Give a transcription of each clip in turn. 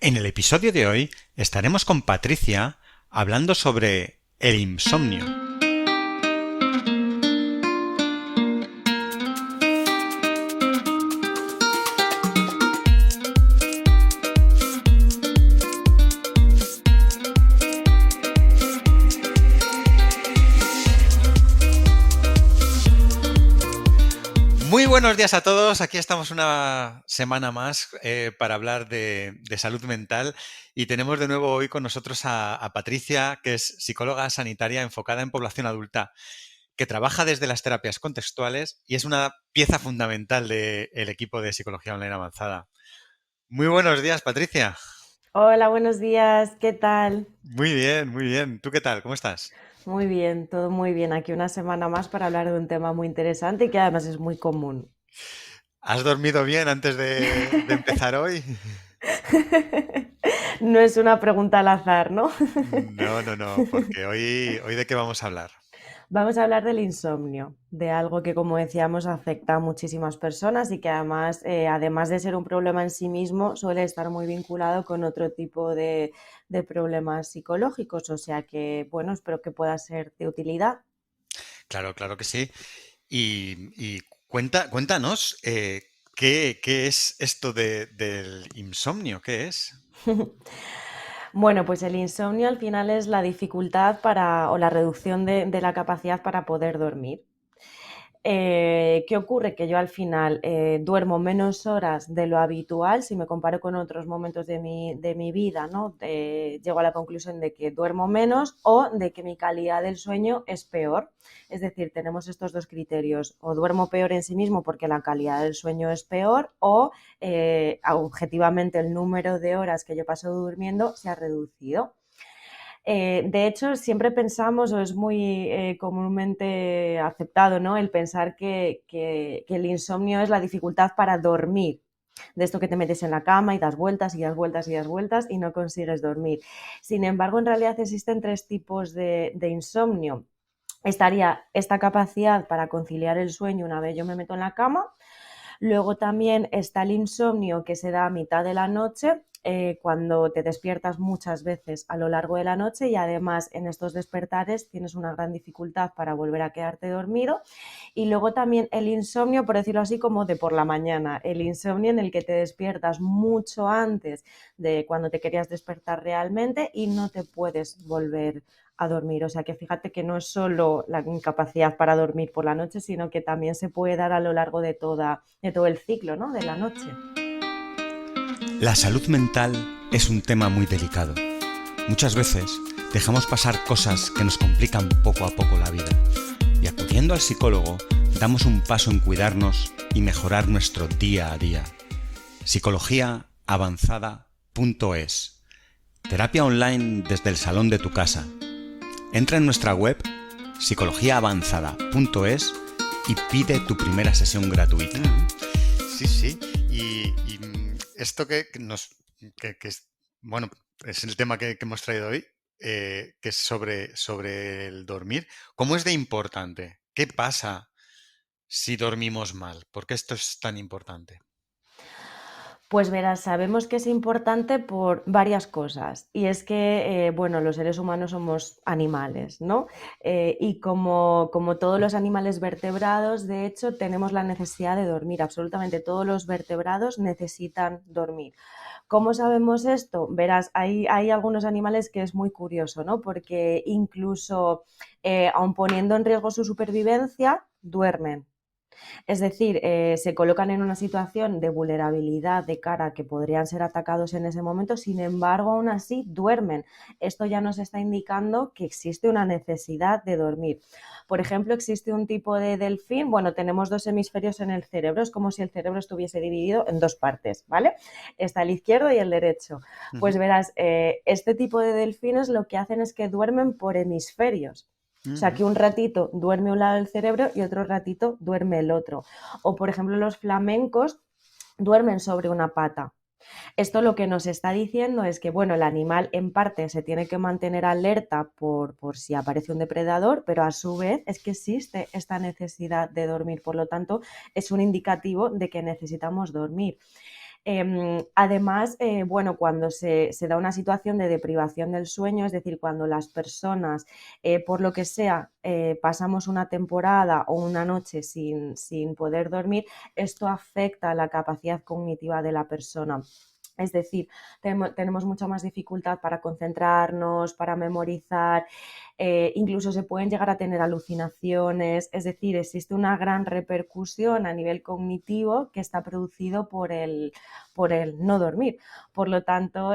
En el episodio de hoy estaremos con Patricia hablando sobre el insomnio. Muy buenos días a todos, aquí estamos una semana más para hablar de salud mental y tenemos de nuevo hoy con nosotros a Patricia, que es psicóloga sanitaria enfocada en población adulta, que trabaja desde las terapias contextuales y es una pieza fundamental del equipo de Psicología Online Avanzada. Muy buenos días, Patricia. Hola, buenos días, ¿qué tal? Muy bien, muy bien. ¿Tú qué tal? ¿Cómo estás? Muy bien, todo muy bien. Aquí una semana más para hablar de un tema muy interesante y que además es muy común. ¿Has dormido bien antes de empezar hoy? No es una pregunta al azar, ¿no? No, no, no, porque hoy ¿de qué vamos a hablar? Vamos a hablar del insomnio, de algo que, como decíamos, afecta a muchísimas personas y que además de ser un problema en sí mismo, suele estar muy vinculado con otro tipo de problemas psicológicos. O sea que, bueno, espero que pueda ser de utilidad. Claro, claro que sí. Y cuéntanos, ¿qué es esto del insomnio? ¿Qué es? Bueno, pues el insomnio al final es la dificultad o la reducción de la capacidad para poder dormir. ¿Qué ocurre? Que yo al final duermo menos horas de lo habitual si me comparo con otros momentos de mi vida, ¿no? Llego a la conclusión de que duermo menos o de que mi calidad del sueño es peor. Es decir, tenemos estos dos criterios: o duermo peor en sí mismo porque la calidad del sueño es peor, o objetivamente el número de horas que yo paso durmiendo se ha reducido. De hecho, siempre pensamos, o es muy comúnmente aceptado, ¿no? El pensar que el insomnio es la dificultad para dormir. De esto que te metes en la cama y das vueltas y das vueltas y das vueltas y no consigues dormir. Sin embargo, en realidad existen tres tipos de insomnio. Estaría esta capacidad para conciliar el sueño una vez yo me meto en la cama. Luego también está el insomnio, que se da a mitad de la noche, cuando te despiertas muchas veces a lo largo de la noche y además en estos despertares tienes una gran dificultad para volver a quedarte dormido. Y luego también el insomnio, por decirlo así, como de por la mañana, el insomnio en el que te despiertas mucho antes de cuando te querías despertar realmente y no te puedes volver a dormir. O sea que fíjate que no es solo la incapacidad para dormir por la noche, sino que también se puede dar a lo largo de todo el ciclo, ¿no? De la noche. La salud mental es un tema muy delicado. Muchas veces dejamos pasar cosas que nos complican poco a poco la vida. Y acudiendo al psicólogo, damos un paso en cuidarnos y mejorar nuestro día a día. Psicologiaavanzada.es. Terapia online desde el salón de tu casa. Entra en nuestra web psicologiaavanzada.es y pide tu primera sesión gratuita. Sí, sí. Y esto que es, bueno, es el tema que hemos traído hoy, que es sobre el dormir. ¿Cómo es de importante? ¿Qué pasa si dormimos mal? ¿Por qué esto es tan importante? Pues verás, sabemos que es importante por varias cosas. Y es que, bueno, los seres humanos somos animales, ¿no? Y como todos los animales vertebrados, de hecho, tenemos la necesidad de dormir. Absolutamente todos los vertebrados necesitan dormir. ¿Cómo sabemos esto? Verás, hay algunos animales que es muy curioso, ¿no? Porque incluso, aun poniendo en riesgo su supervivencia, duermen. Es decir, se colocan en una situación de vulnerabilidad de cara a que podrían ser atacados en ese momento, sin embargo, aún así duermen. Esto ya nos está indicando que existe una necesidad de dormir. Por ejemplo, existe un tipo de delfín, bueno, tenemos dos hemisferios en el cerebro, es como si el cerebro estuviese dividido en dos partes, ¿vale? Está el izquierdo y el derecho. Pues Ujú, verás, este tipo de delfines lo que hacen es que duermen por hemisferios. O sea, ujú. que un ratito duerme un lado del cerebro y otro ratito duerme el otro. O, por ejemplo, los flamencos duermen sobre una pata. Esto lo que nos está diciendo es que, bueno, el animal en parte se tiene que mantener alerta por si aparece un depredador, pero a su vez es que existe esta necesidad de dormir. Por lo tanto, es un indicativo de que necesitamos dormir. Además, bueno, cuando se da una situación de deprivación del sueño, es decir, cuando las personas, por lo que sea, pasamos una temporada o una noche sin poder dormir, esto afecta a la capacidad cognitiva de la persona. Es decir, tenemos mucha más dificultad para concentrarnos, para memorizar, incluso se pueden llegar a tener alucinaciones, es decir, existe una gran repercusión a nivel cognitivo que está producido por el no dormir. Por lo tanto,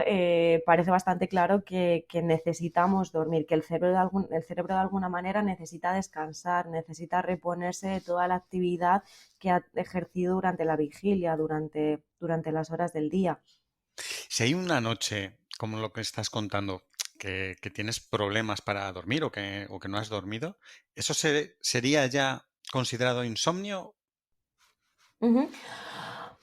parece bastante claro que necesitamos dormir, que el cerebro de alguna manera necesita descansar, necesita reponerse de toda la actividad que ha ejercido durante la vigilia, durante las horas del día. Si hay una noche, como lo que estás contando, que tienes problemas para dormir o que no has dormido, ¿eso sería ya considerado insomnio? Ujú.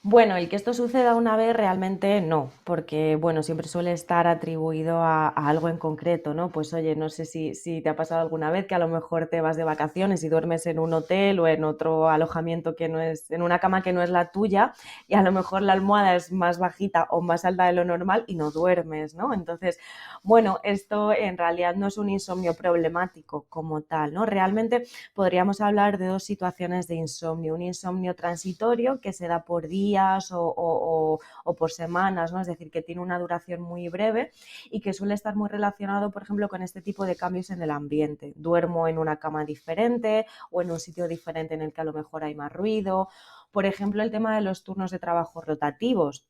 Bueno, el que esto suceda una vez realmente no, porque bueno, siempre suele estar atribuido a algo en concreto, ¿no? Pues oye, no sé si te ha pasado alguna vez que a lo mejor te vas de vacaciones y duermes en un hotel o en otro alojamiento que no es, en una cama que no es la tuya, y a lo mejor la almohada es más bajita o más alta de lo normal y no duermes, ¿no? Entonces, bueno, esto en realidad no es un insomnio problemático como tal, ¿no? Realmente podríamos hablar de dos situaciones de insomnio. Un insomnio transitorio que se da por días o por semanas, ¿no? Es decir, que tiene una duración muy breve y que suele estar muy relacionado, por ejemplo, con este tipo de cambios en el ambiente. Duermo en una cama diferente o en un sitio diferente en el que a lo mejor hay más ruido. Por ejemplo, el tema de los turnos de trabajo rotativos,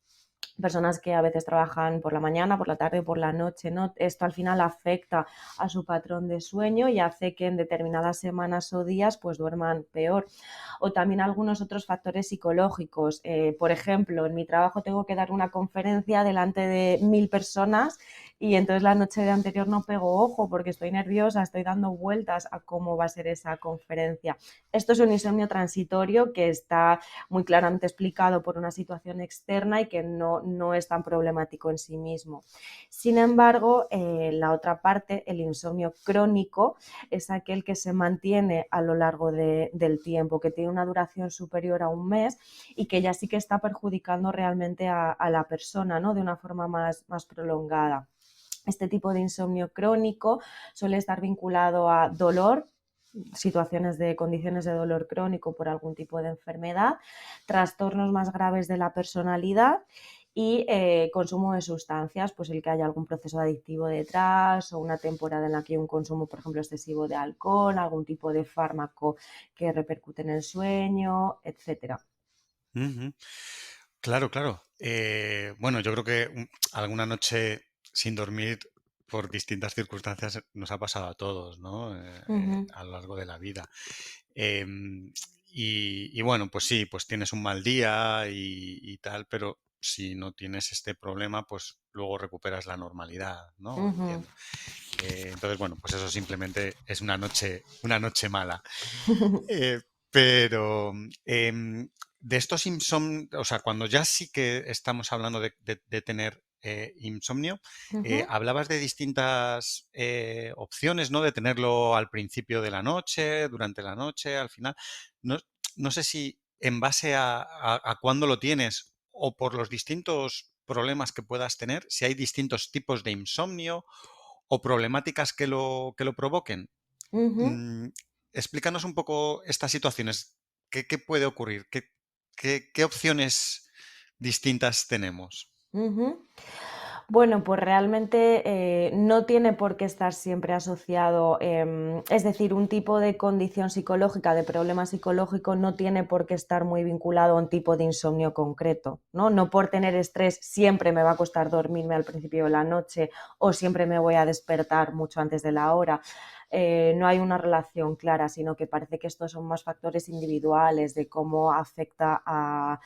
personas que a veces trabajan por la mañana, por la tarde o por la noche, ¿no? Esto al final afecta a su patrón de sueño y hace que en determinadas semanas o días pues duerman peor. O también algunos otros factores psicológicos. Por ejemplo, en mi trabajo tengo que dar una conferencia delante de 1000 personas y entonces la noche de anterior no pego ojo porque estoy nerviosa, estoy dando vueltas a cómo va a ser esa conferencia. Esto es un insomnio transitorio que está muy claramente explicado por una situación externa y que no es tan problemático en sí mismo. Sin embargo, la otra parte, el insomnio crónico, es aquel que se mantiene a lo largo del tiempo, que tiene una duración superior a un mes y que ya sí que está perjudicando realmente a la persona, ¿no? De una forma más prolongada. Este tipo de insomnio crónico suele estar vinculado a dolor, situaciones de condiciones de dolor crónico por algún tipo de enfermedad, trastornos más graves de la personalidad y consumo de sustancias, pues el que haya algún proceso adictivo detrás o una temporada en la que hay un consumo, por ejemplo, excesivo de alcohol, algún tipo de fármaco que repercute en el sueño, etcétera. Ujú. Claro, claro. Bueno, yo creo que alguna noche sin dormir por distintas circunstancias nos ha pasado a todos, ¿no? Ujú, A lo largo de la vida. Y bueno, pues sí, pues tienes un mal día y tal, pero si no tienes este problema, pues luego recuperas la normalidad, ¿no? ujú. Entiendo. Entonces, bueno, pues eso simplemente es una noche mala. Eh, pero de estos insomnios, o sea, cuando ya sí que estamos hablando de tener insomnio, Ujú, hablabas de distintas opciones, ¿no? De tenerlo al principio de la noche, durante la noche, al final. No, no sé si en base a cuándo lo tienes o por los distintos problemas que puedas tener, si hay distintos tipos de insomnio o problemáticas que lo provoquen. ujú. Mm, explícanos un poco estas situaciones. ¿Qué puede ocurrir? ¿Qué opciones distintas tenemos? Ujú. Bueno, pues realmente no tiene por qué estar siempre asociado, es decir, un tipo de condición psicológica, de problema psicológico, no tiene por qué estar muy vinculado a un tipo de insomnio concreto, ¿no? No por tener estrés siempre me va a costar dormirme al principio de la noche o siempre me voy a despertar mucho antes de la hora. No hay una relación clara, sino que parece que estos son más factores individuales de cómo afecta a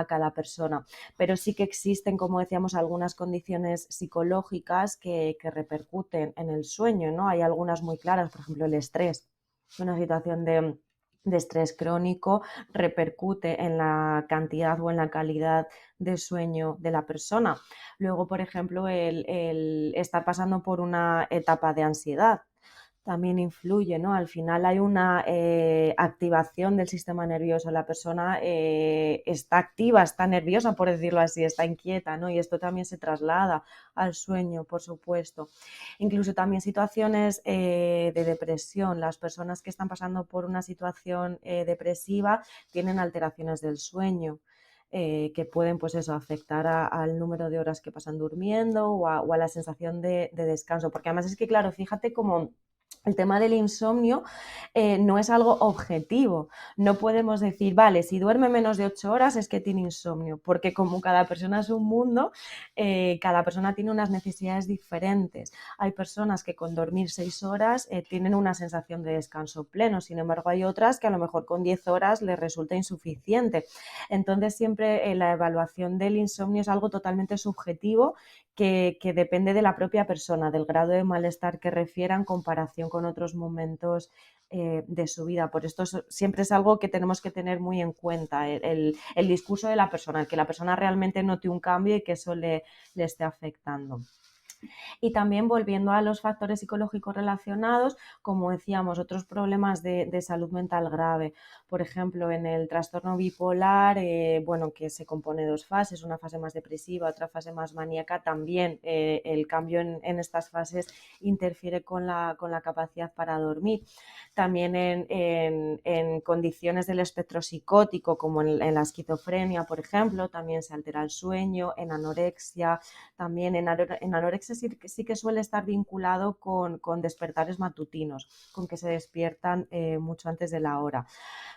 cada persona, pero sí que existen, como decíamos, algunas condiciones psicológicas que repercuten en el sueño, ¿no? Hay algunas muy claras, por ejemplo, el estrés. Una situación de estrés crónico repercute en la cantidad o en la calidad de sueño de la persona. Luego, por ejemplo, el estar pasando por una etapa de ansiedad también influye, ¿no? Al final hay una activación del sistema nervioso, la persona está activa, está nerviosa, por decirlo así, está inquieta, ¿no? Y esto también se traslada al sueño, por supuesto. Incluso también situaciones de depresión, las personas que están pasando por una situación depresiva tienen alteraciones del sueño. Que pueden pues eso, afectar al número de horas que pasan durmiendo o a la sensación de descanso. Porque además es que, claro, fíjate cómo el tema del insomnio no es algo objetivo. No podemos decir, vale, si duerme menos de 8 horas es que tiene insomnio, porque como cada persona es un mundo, cada persona tiene unas necesidades diferentes. Hay personas que con dormir 6 horas tienen una sensación de descanso pleno, sin embargo hay otras que a lo mejor con 10 horas les resulta insuficiente. Entonces siempre la evaluación del insomnio es algo totalmente subjetivo que depende de la propia persona, del grado de malestar que refiera en comparación con otros momentos de su vida. Por esto siempre es algo que tenemos que tener muy en cuenta, el discurso de la persona, el que la persona realmente note un cambio y que eso le esté afectando. Y también volviendo a los factores psicológicos relacionados, como decíamos, otros problemas de salud mental grave. Por ejemplo, en el trastorno bipolar, bueno, que se compone de dos fases, una fase más depresiva, otra fase más maníaca, también el cambio en estas fases interfiere con la capacidad para dormir. También en condiciones del espectro psicótico, como en la esquizofrenia, por ejemplo, también se altera el sueño, en anorexia, también en anorexia sí que suele estar vinculado con despertares matutinos, con que se despiertan mucho antes de la hora.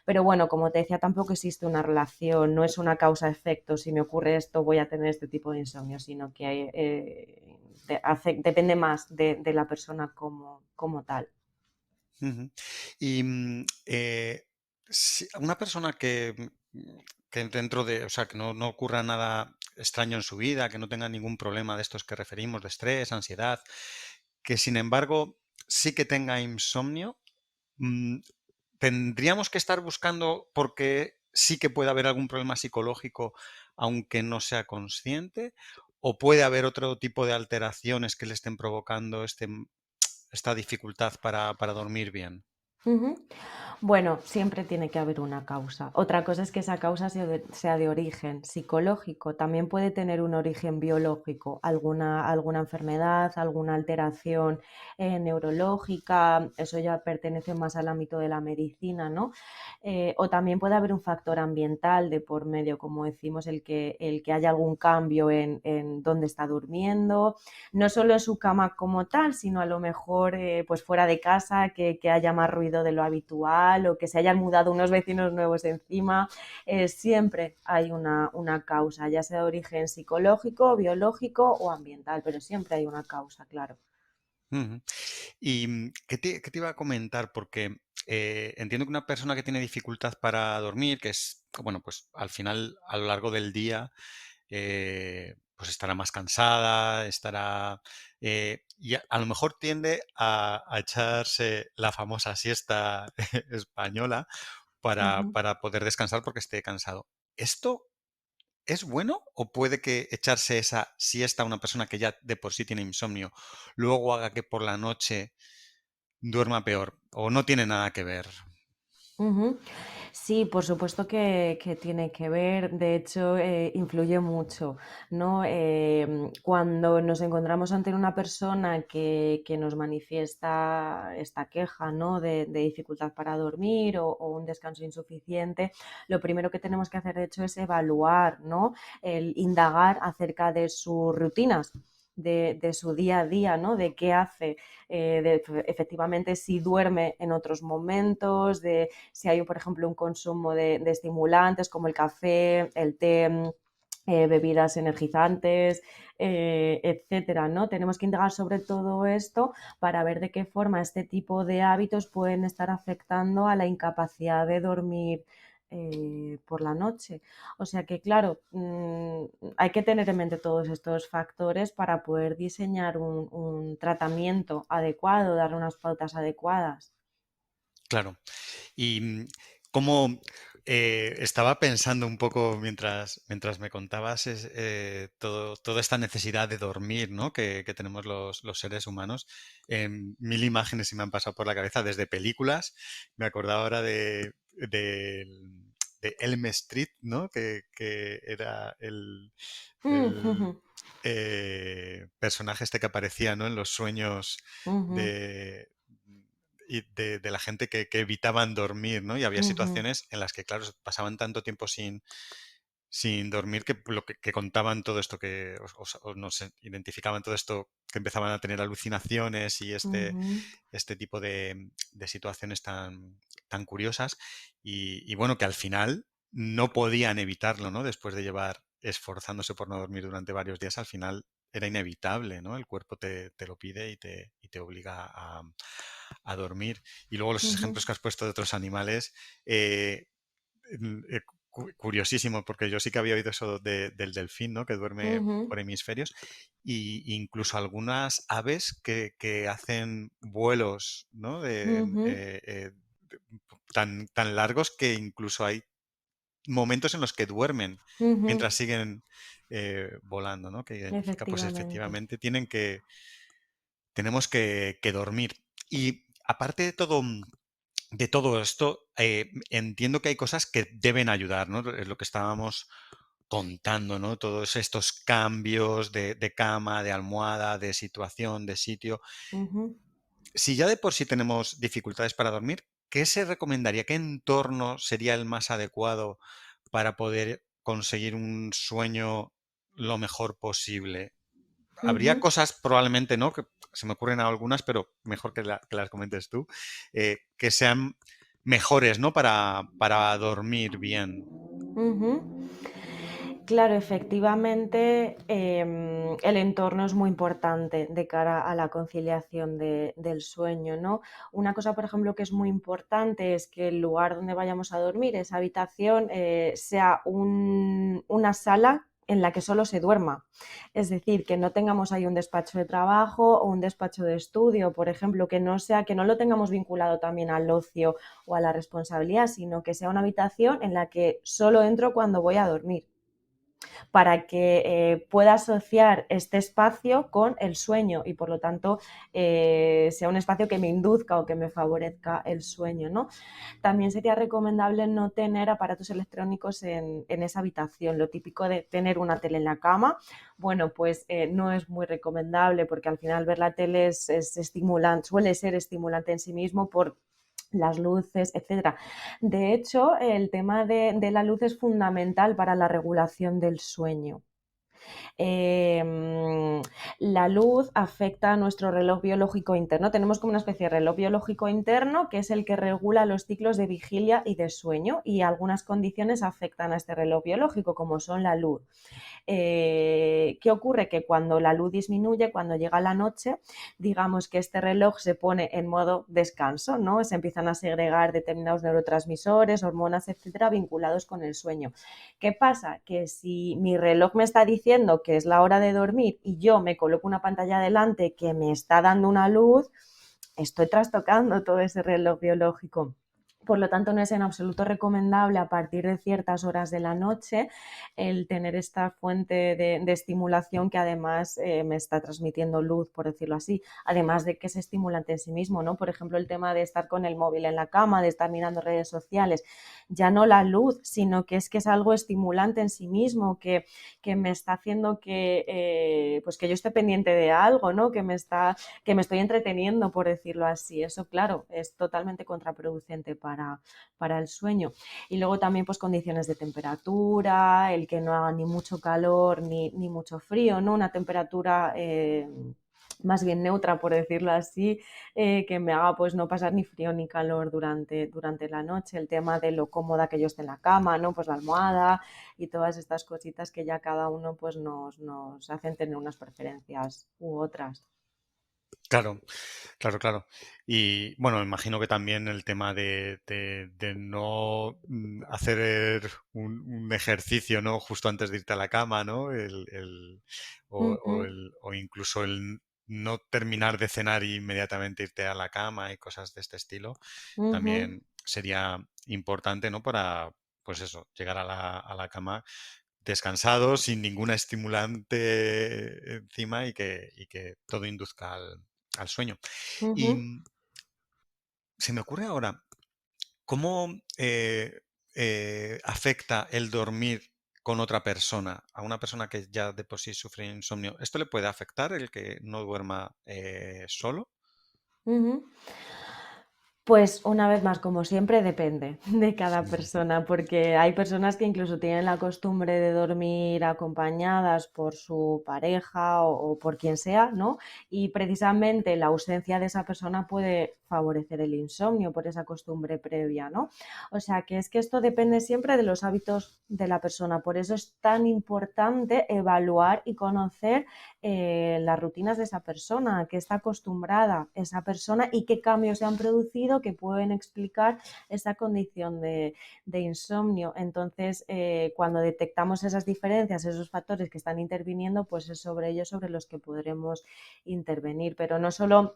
Pero bueno, como te decía, tampoco existe una relación, no es una causa-efecto, si me ocurre esto voy a tener este tipo de insomnio, sino que depende más de la persona como tal. Ujú. Y una persona que dentro de, o sea, que no ocurra nada extraño en su vida, que no tenga ningún problema de estos que referimos, de estrés, ansiedad, que sin embargo sí que tenga insomnio, mm, tendríamos que estar buscando porque sí que puede haber algún problema psicológico, aunque no sea consciente, o puede haber otro tipo de alteraciones que le estén provocando esta dificultad para dormir bien. Ujú. Bueno, siempre tiene que haber una causa. Otra cosa es que esa causa sea de origen psicológico. También puede tener un origen biológico, alguna enfermedad, alguna alteración neurológica. Eso ya pertenece más al ámbito de la medicina, ¿no? O también puede haber un factor ambiental de por medio, como decimos, el que haya algún cambio en dónde está durmiendo, no solo en su cama como tal, sino a lo mejor pues fuera de casa, que haya más ruido de lo habitual o que se hayan mudado unos vecinos nuevos encima. Siempre hay una causa, ya sea de origen psicológico, biológico o ambiental, pero siempre hay una causa, claro. Ujú. ¿Y qué te iba a comentar? Porque entiendo que una persona que tiene dificultad para dormir, que es, bueno, pues al final, a lo largo del día, pues estará más cansada, y a lo mejor tiende a echarse la famosa siesta española Ujú. para poder descansar porque esté cansado. ¿Esto es bueno o puede que echarse esa siesta a una persona que ya de por sí tiene insomnio luego haga que por la noche duerma peor o no tiene nada que ver? Ujú. Sí, por supuesto que tiene que ver, de hecho, influye mucho, ¿no? Cuando nos encontramos ante una persona que nos manifiesta esta queja, ¿no? De dificultad para dormir o un descanso insuficiente, lo primero que tenemos que hacer, de hecho, es evaluar, ¿no? El indagar acerca de sus rutinas. De su día a día, ¿no? De qué hace, efectivamente si duerme en otros momentos, de si hay, por ejemplo, un consumo de estimulantes como el café, el té, bebidas energizantes, etcétera, ¿no? Tenemos que indagar sobre todo esto para ver de qué forma este tipo de hábitos pueden estar afectando a la incapacidad de dormir por la noche. O sea que, claro, hay que tener en mente todos estos factores para poder diseñar un tratamiento adecuado, dar unas pautas adecuadas. Claro. ¿Y cómo? Estaba pensando un poco mientras me contabas toda esta necesidad de dormir, ¿no? Que tenemos los seres humanos. Mil imágenes se me han pasado por la cabeza desde películas. Me acordaba ahora de Elm Street, ¿no? Que era el, Ujú, personaje este que aparecía, ¿no? En los sueños ujú, de, de la gente que evitaban dormir, ¿no? Y había ujú, situaciones en las que, claro, pasaban tanto tiempo sin dormir que contaban todo esto o no sé, identificaban todo esto, que empezaban a tener alucinaciones y ujú, este tipo de situaciones tan curiosas y bueno, que al final no podían evitarlo, ¿no? Después de llevar esforzándose por no dormir durante varios días, al final era inevitable, ¿no? El cuerpo te lo pide y te obliga a dormir. Y luego los ujú, ejemplos que has puesto de otros animales, eh, curiosísimo, porque yo sí que había oído eso del delfín, ¿no? Que duerme ujú, por hemisferios, y incluso algunas aves que hacen vuelos, ¿no? ujú, Tan largos que incluso hay momentos en los que duermen ujú. mientras siguen volando, ¿no? Que identifica, pues Efectivamente. efectivamente tenemos que dormir. Y aparte de todo esto, entiendo que hay cosas que deben ayudar, ¿no? Es lo que estábamos contando, ¿no? Todos estos cambios de cama, de almohada, de situación, de sitio. Ujú, Si ya de por sí tenemos dificultades para dormir, ¿qué se recomendaría? ¿Qué entorno sería el más adecuado para poder conseguir un sueño lo mejor posible? Habría ujú. cosas, probablemente no, que se me ocurren algunas, pero mejor que las comentes tú, que sean mejores, ¿no? Para dormir bien. Ujú. Claro, efectivamente, el entorno es muy importante de cara a la conciliación del sueño, ¿no? Una cosa, por ejemplo, que es muy importante es que el lugar donde vayamos a dormir, esa habitación, sea una sala en la que solo se duerma. Es decir, que no tengamos ahí un despacho de trabajo o un despacho de estudio, por ejemplo, que no sea, que no lo tengamos vinculado también al ocio o a la responsabilidad, sino que sea una habitación en la que solo entro cuando voy a dormir para que pueda asociar este espacio con el sueño y por lo tanto sea un espacio que me induzca o que me favorezca el sueño, ¿no? También sería recomendable no tener aparatos electrónicos en esa habitación. Lo típico de tener una tele en la cama, bueno, pues no es muy recomendable porque al final ver la tele es estimulante, suele ser estimulante en sí mismo por las luces, etcétera. De hecho, el tema de la luz es fundamental para la regulación del sueño. Eh, la luz afecta a nuestro reloj biológico interno. Tenemos como una especie de reloj biológico interno que es el que regula los ciclos de vigilia y de sueño y algunas condiciones afectan a este reloj biológico como son la luz. ¿Qué ocurre? Que cuando la luz disminuye, cuando llega la noche, digamos que este reloj se pone en modo descanso, ¿no? Se empiezan a segregar determinados neurotransmisores, hormonas, etcétera, vinculados con el sueño. ¿Qué pasa? Que si mi reloj me está diciendo que es la hora de dormir y yo me coloco una pantalla delante que me está dando una luz, estoy trastocando todo ese reloj biológico. Por lo tanto, no es en absoluto recomendable a partir de ciertas horas de la noche el tener esta fuente de estimulación que además me está transmitiendo luz, por decirlo así, además de que es estimulante en sí mismo, ¿no? Por ejemplo, el tema de estar con el móvil en la cama, de estar mirando redes sociales, ya no la luz, sino que es algo estimulante en sí mismo, que me está haciendo pues que yo esté pendiente de algo, ¿no? Que me estoy entreteniendo, por decirlo así. Eso, claro, es totalmente contraproducente para el sueño. Y luego también pues condiciones de temperatura, el que no haga ni mucho calor ni mucho frío, ¿no? Una temperatura más bien neutra, por decirlo así, que me haga pues no pasar ni frío ni calor durante la noche, el tema de lo cómoda que yo esté en la cama, ¿no? Pues la almohada y todas estas cositas que ya cada uno pues nos hacen tener unas preferencias u otras. Claro, claro, claro. Y bueno, me imagino que también el tema de no hacer un ejercicio, ¿no? Justo antes de irte a la cama, ¿no? Uh O -huh, o incluso el no terminar de cenar y inmediatamente irte a la cama y cosas de este estilo, uh -huh, también sería importante, ¿no? pues eso, llegar a la cama descansado, sin ninguna estimulante encima y que todo induzca al sueño. Y Ujú, se me ocurre ahora, ¿cómo afecta el dormir con otra persona a una persona que ya de por sí sufre insomnio? ¿Esto le puede afectar el que no duerma solo? ujú. Pues una vez más, como siempre, depende de cada Ujú. persona, porque hay personas que incluso tienen la costumbre de dormir acompañadas por su pareja o por quien sea, ¿no? Y precisamente la ausencia de esa persona puede favorecer el insomnio por esa costumbre previa, ¿no? O sea, que es que esto depende siempre de los hábitos de la persona. Por eso es tan importante evaluar y conocer las rutinas de esa persona, a qué está acostumbrada esa persona y qué cambios se han producido que pueden explicar esa condición de insomnio. Entonces, cuando detectamos esas diferencias, esos factores que están interviniendo, pues es sobre ellos sobre los que podremos intervenir. Pero no solo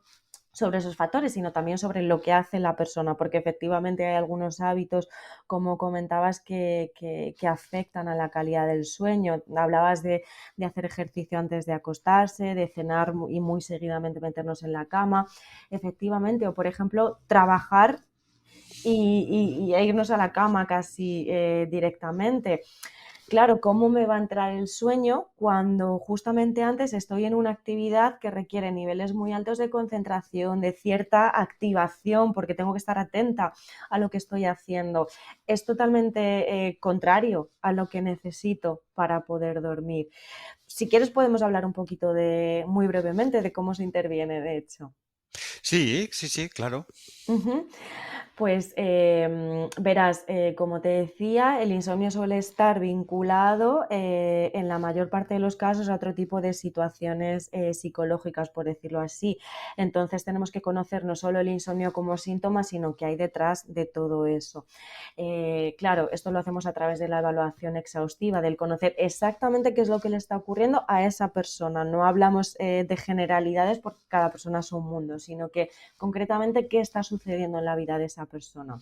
sobre esos factores, sino también sobre lo que hace la persona, porque efectivamente hay algunos hábitos, como comentabas, que afectan a la calidad del sueño. Hablabas de hacer ejercicio antes de acostarse, de cenar y muy seguidamente meternos en la cama, efectivamente, o por ejemplo, trabajar y irnos a la cama casi directamente. Claro, ¿cómo me va a entrar el sueño cuando justamente antes estoy en una actividad que requiere niveles muy altos de concentración, de cierta activación, porque tengo que estar atenta a lo que estoy haciendo? Es totalmente contrario a lo que necesito para poder dormir. Si quieres podemos hablar un poquito muy brevemente, de cómo se interviene, de hecho. Sí, sí, sí, claro. Ujú. Pues verás, como te decía, el insomnio suele estar vinculado en la mayor parte de los casos a otro tipo de situaciones psicológicas, por decirlo así. Entonces tenemos que conocer no solo el insomnio como síntoma, sino qué hay detrás de todo eso. Claro, esto lo hacemos a través de la evaluación exhaustiva, del conocer exactamente qué es lo que le está ocurriendo a esa persona. No hablamos de generalidades porque cada persona es un mundo, sino que concretamente qué está sucediendo en la vida de esa persona.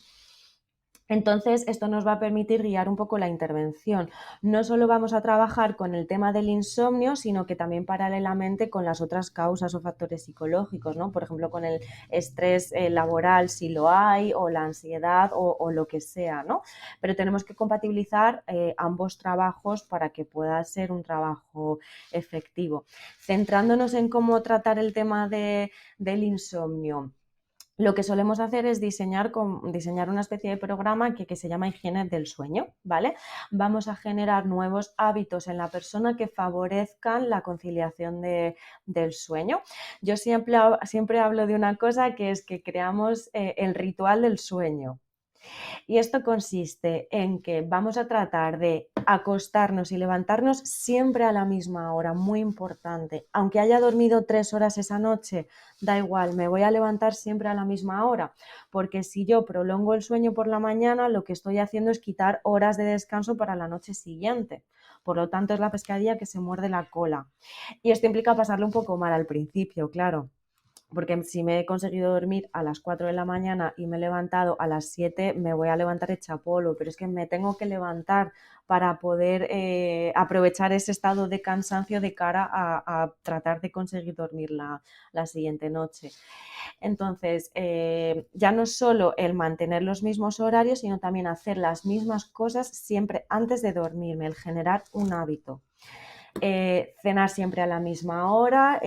Entonces, esto nos va a permitir guiar un poco la intervención. No solo vamos a trabajar con el tema del insomnio, sino que también paralelamente con las otras causas o factores psicológicos, ¿no? Por ejemplo, con el estrés laboral, si lo hay, o la ansiedad, o lo que sea, ¿no? Pero tenemos que compatibilizar ambos trabajos para que pueda ser un trabajo efectivo. Centrándonos en cómo tratar el tema del insomnio, lo que solemos hacer es diseñar una especie de programa que se llama higiene del sueño, ¿vale? Vamos a generar nuevos hábitos en la persona que favorezcan la conciliación del sueño. Yo siempre hablo de una cosa que es que creamos el ritual del sueño. Y esto consiste en que vamos a tratar de acostarnos y levantarnos siempre a la misma hora, muy importante. Aunque haya dormido 3 horas esa noche, da igual, me voy a levantar siempre a la misma hora, porque si yo prolongo el sueño por la mañana, lo que estoy haciendo es quitar horas de descanso para la noche siguiente. Por lo tanto, es la pescadilla que se muerde la cola. Y esto implica pasarlo un poco mal al principio, claro, porque si me he conseguido dormir a las 4 de la mañana y me he levantado a las 7, me voy a levantar hecha polvo, pero es que me tengo que levantar para poder aprovechar ese estado de cansancio de cara a tratar de conseguir dormir la siguiente noche. Entonces, ya no es solo el mantener los mismos horarios, sino también hacer las mismas cosas siempre antes de dormirme, el generar un hábito. Cenar siempre a la misma hora.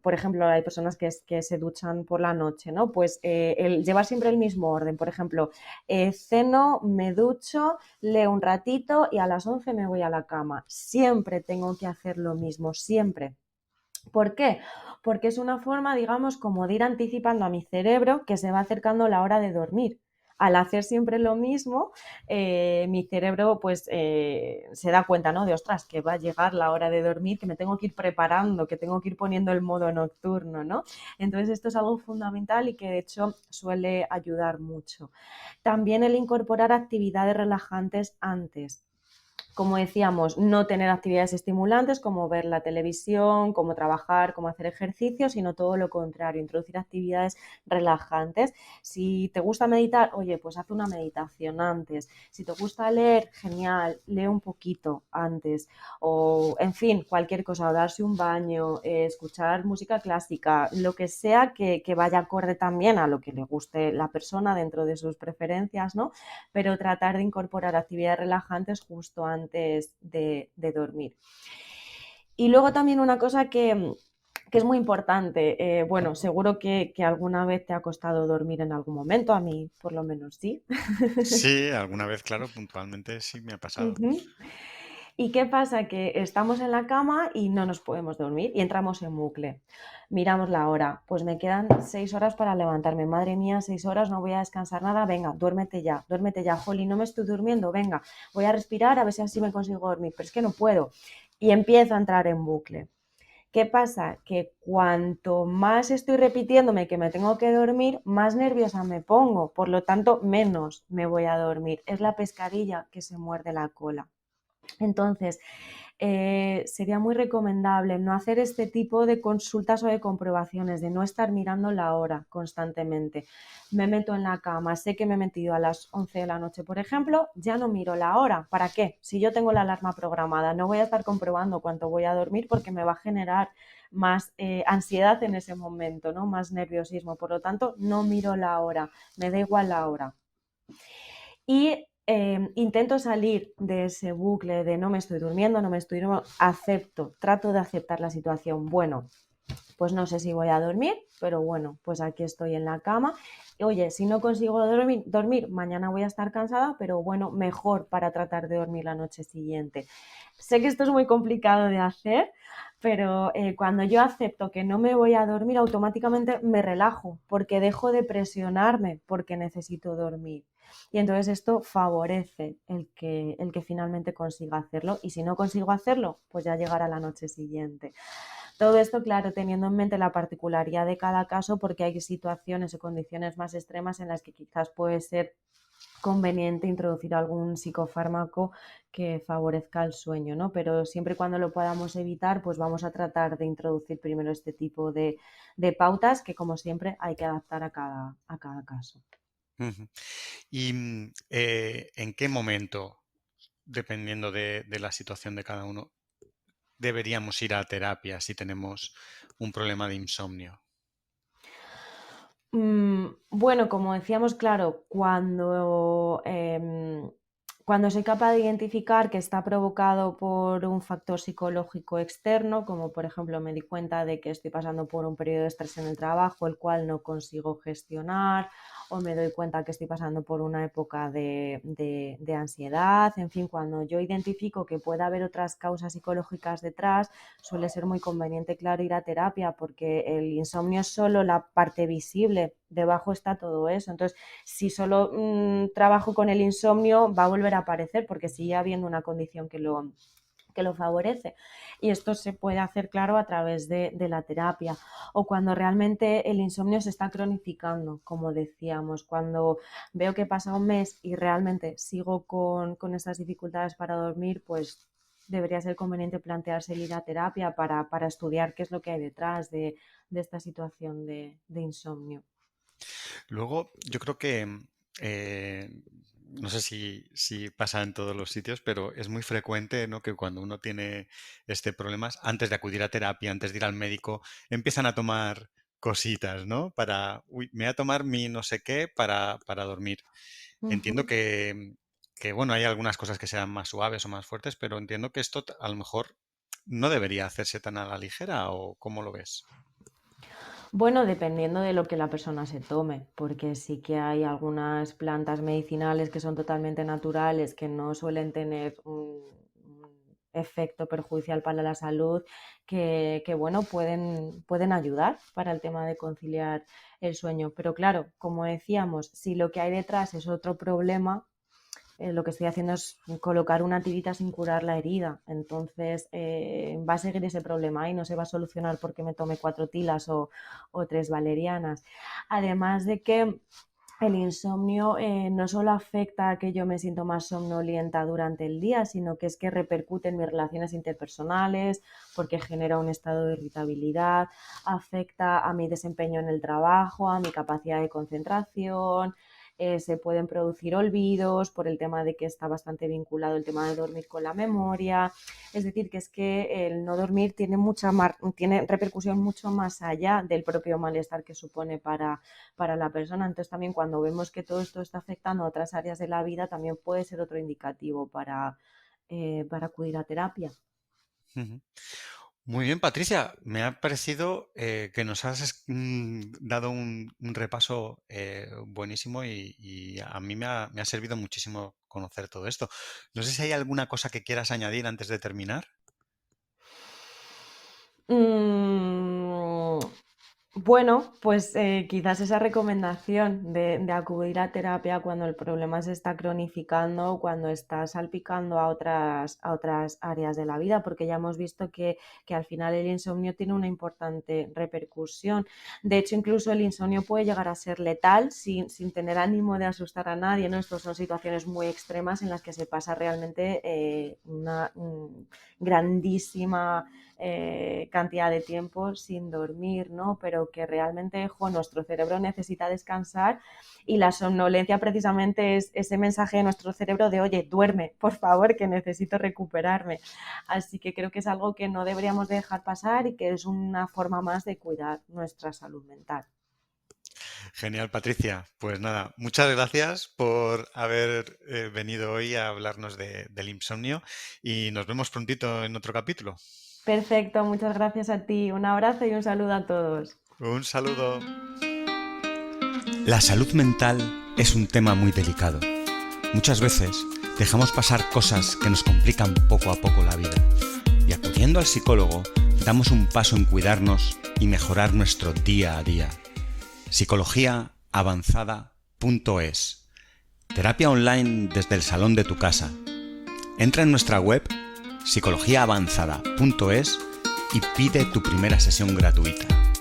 Por ejemplo, hay personas que se duchan por la noche, ¿no? Pues llevar siempre el mismo orden. Por ejemplo, ceno, me ducho, leo un ratito y a las 11 me voy a la cama. Siempre tengo que hacer lo mismo, siempre. ¿Por qué? Porque es una forma, digamos, como de ir anticipando a mi cerebro que se va acercando la hora de dormir. Al hacer siempre lo mismo, mi cerebro pues se da cuenta, ¿no? De, ostras, que va a llegar la hora de dormir, que me tengo que ir preparando, que tengo que ir poniendo el modo nocturno, ¿no? Entonces esto es algo fundamental y que de hecho suele ayudar mucho. También el incorporar actividades relajantes antes. como decíamos, no tener actividades estimulantes como ver la televisión, como trabajar, como hacer ejercicio, sino todo lo contrario, introducir actividades relajantes. Si te gusta meditar, oye, pues haz una meditación antes. Si te gusta leer, genial, lee un poquito antes. O, en fin, cualquier cosa, o darse un baño, escuchar música clásica, lo que sea que vaya acorde también a lo que le guste la persona dentro de sus preferencias, ¿no? Pero tratar de incorporar actividades relajantes justo antes de dormir. Y luego también una cosa que es muy importante, bueno, seguro que alguna vez te ha costado dormir en algún momento, a mí por lo menos sí. Sí, alguna vez, claro, puntualmente sí me ha pasado. Ujú. ¿Y qué pasa? Que estamos en la cama y no nos podemos dormir y entramos en bucle. Miramos la hora, pues me quedan 6 horas para levantarme. Madre mía, 6 horas, no voy a descansar nada. Venga, duérmete ya. Jolly, no me estoy durmiendo. Venga, voy a respirar a ver si así me consigo dormir. Pero es que no puedo. Y empiezo a entrar en bucle. ¿Qué pasa? Que cuanto más estoy repitiéndome que me tengo que dormir, más nerviosa me pongo. Por lo tanto, menos me voy a dormir. Es la pescadilla que se muerde la cola. Entonces, sería muy recomendable no hacer este tipo de consultas o de comprobaciones, de no estar mirando la hora constantemente. Me meto en la cama, sé que me he metido a las 11 de la noche, por ejemplo, ya no miro la hora. ¿Para qué? Si yo tengo la alarma programada, no voy a estar comprobando cuánto voy a dormir porque me va a generar más ansiedad en ese momento, ¿no? Más nerviosismo. Por lo tanto, no miro la hora, me da igual la hora. Y intento salir de ese bucle de no me estoy durmiendo, no me estoy durmiendo, acepto, trato de aceptar la situación. Bueno, pues no sé si voy a dormir, pero bueno, pues aquí estoy en la cama. Oye, si no consigo dormir, mañana voy a estar cansada, pero bueno, mejor para tratar de dormir la noche siguiente. Sé que esto es muy complicado de hacer, pero cuando yo acepto que no me voy a dormir, automáticamente me relajo, porque dejo de presionarme porque necesito dormir. Y entonces esto favorece el que finalmente consiga hacerlo. Y si no consigo hacerlo, pues ya llegará la noche siguiente. Todo esto, claro, teniendo en mente la particularidad de cada caso, porque hay situaciones o condiciones más extremas en las que quizás puede ser conveniente introducir algún psicofármaco que favorezca el sueño, ¿no? Pero siempre y cuando lo podamos evitar, pues vamos a tratar de introducir primero este tipo de pautas que, como siempre, hay que adaptar a cada caso. Ujú. ¿Y en qué momento, dependiendo de la situación de cada uno, deberíamos ir a terapia si tenemos un problema de insomnio? Bueno, como decíamos, claro, cuando soy capaz de identificar que está provocado por un factor psicológico externo, como por ejemplo me di cuenta de que estoy pasando por un periodo de estrés en el trabajo, el cual no consigo gestionar, o me doy cuenta que estoy pasando por una época de ansiedad, en fin, cuando yo identifico que puede haber otras causas psicológicas detrás, suele ser muy conveniente, claro, ir a terapia porque el insomnio es solo la parte visible, debajo está todo eso. Entonces, si solo trabajo con el insomnio, va a volver a aparecer porque sigue habiendo una condición que lo favorece. Y esto se puede hacer, claro, a través de la terapia o cuando realmente el insomnio se está cronificando, como decíamos, cuando veo que pasa un mes y realmente sigo con estas dificultades para dormir, pues debería ser conveniente plantearse el ir a terapia para estudiar qué es lo que hay detrás de esta situación de insomnio. Luego, yo creo que, no sé si pasa en todos los sitios, pero es muy frecuente, ¿no? Que cuando uno tiene este problemas, antes de acudir a terapia, antes de ir al médico, empiezan a tomar cositas, ¿no? Uy, me voy a tomar mi no sé qué para dormir. Entiendo Ujú. que, bueno, hay algunas cosas que sean más suaves o más fuertes, pero entiendo que esto a lo mejor no debería hacerse tan a la ligera, ¿o cómo lo ves? Bueno, dependiendo de lo que la persona se tome, porque sí que hay algunas plantas medicinales que son totalmente naturales, que no suelen tener un efecto perjudicial para la salud, que, bueno, pueden ayudar para el tema de conciliar el sueño. Pero claro, como decíamos, si lo que hay detrás es otro problema, lo que estoy haciendo es colocar una tirita sin curar la herida. Entonces va a seguir ese problema y no se va a solucionar porque me tome 4 tilas o 3 valerianas. Además de que el insomnio no solo afecta a que yo me siento más somnolienta durante el día, sino que es que repercute en mis relaciones interpersonales porque genera un estado de irritabilidad, afecta a mi desempeño en el trabajo, a mi capacidad de concentración, se pueden producir olvidos por el tema de que está bastante vinculado el tema de dormir con la memoria. Es decir, que es que el no dormir tiene repercusión mucho más allá del propio malestar que supone para la persona. Entonces también cuando vemos que todo esto está afectando a otras áreas de la vida, también puede ser otro indicativo para acudir a terapia. Ujú. Muy bien, Patricia. Me ha parecido que nos has dado un repaso buenísimo y a mí me ha servido muchísimo conocer todo esto. No sé si hay alguna cosa que quieras añadir antes de terminar. Mm, bueno, pues quizás esa recomendación de acudir a terapia cuando el problema se está cronificando, cuando está salpicando a otras áreas de la vida, porque ya hemos visto que al final el insomnio tiene una importante repercusión. De hecho, incluso el insomnio puede llegar a ser letal sin tener ánimo de asustar a nadie, ¿no? Estas son situaciones muy extremas en las que se pasa realmente una grandísima cantidad de tiempo sin dormir, ¿no? Pero que realmente nuestro cerebro necesita descansar y la somnolencia precisamente es ese mensaje de nuestro cerebro de oye, duerme, por favor, que necesito recuperarme. Así que creo que es algo que no deberíamos dejar pasar y que es una forma más de cuidar nuestra salud mental. Genial, Patricia. Pues nada, muchas gracias por haber venido hoy a hablarnos del insomnio y nos vemos prontito en otro capítulo. Perfecto, muchas gracias a ti. Un abrazo y un saludo a todos. Un saludo. La salud mental es un tema muy delicado. Muchas veces dejamos pasar cosas que nos complican poco a poco la vida. Y acudiendo al psicólogo, damos un paso en cuidarnos y mejorar nuestro día a día. Psicologiaavanzada.es. Terapia online desde el salón de tu casa. Entra en nuestra web psicologiaavanzada.es y pide tu primera sesión gratuita.